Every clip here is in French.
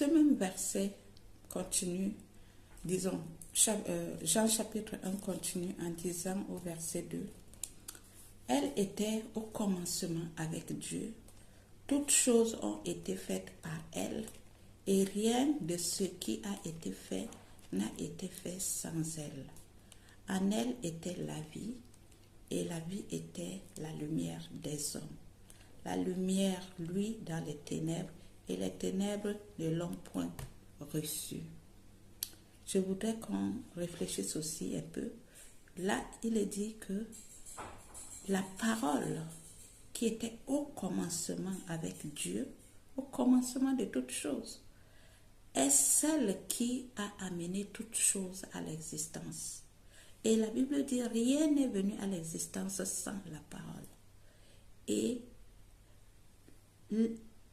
Ce même verset continue, disons, Jean chapitre 1 continue en disant au verset 2, « Elle était au commencement avec Dieu. Toutes choses ont été faites par elle, et rien de ce qui a été fait n'a été fait sans elle. En elle était la vie, et la vie était la lumière des hommes. La lumière, lui, dans les ténèbres, et les ténèbres ne l'ont point reçue. » Je voudrais qu'on réfléchisse aussi un peu. Là, il est dit que la parole qui était au commencement avec Dieu, au commencement de toutes choses, est celle qui a amené toutes choses à l'existence. Et la Bible dit, rien n'est venu à l'existence sans la parole. Et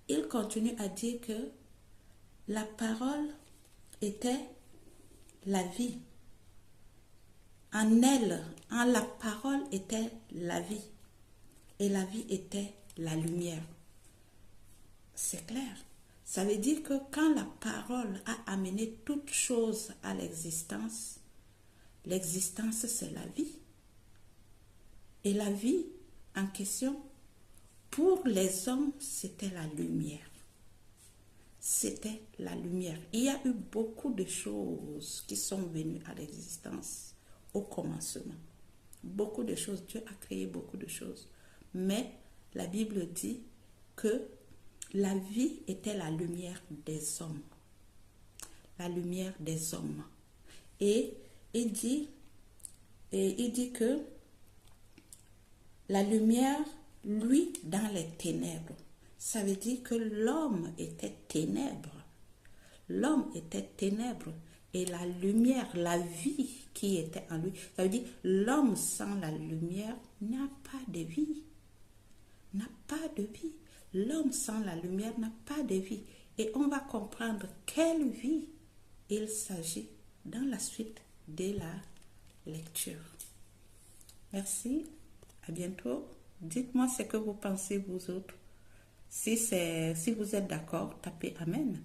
il continue à dire que la parole était la vie. En elle, en la parole était la vie. Et la vie était la lumière. C'est clair. Ça veut dire que quand la parole a amené toute chose à l'existence, l'existence c'est la vie. Et la vie en question, pour les hommes, c'était la lumière. C'était la lumière. Il y a eu beaucoup de choses qui sont venues à l'existence au commencement. Beaucoup de choses. Dieu a créé beaucoup de choses. Mais la Bible dit que la vie était la lumière des hommes. La lumière des hommes. Et il dit que la lumière, lui, dans les ténèbres. Ça veut dire que l'homme était ténèbres. L'homme était ténèbres. Et la lumière, la vie qui était en lui, ça veut dire l'homme sans la lumière n'a pas de vie. N'a pas de vie. L'homme sans la lumière n'a pas de vie. Et on va comprendre quelle vie il s'agit dans la suite de la lecture. Merci. À bientôt. Dites-moi ce que vous pensez vous autres. Si vous êtes d'accord, tapez Amen.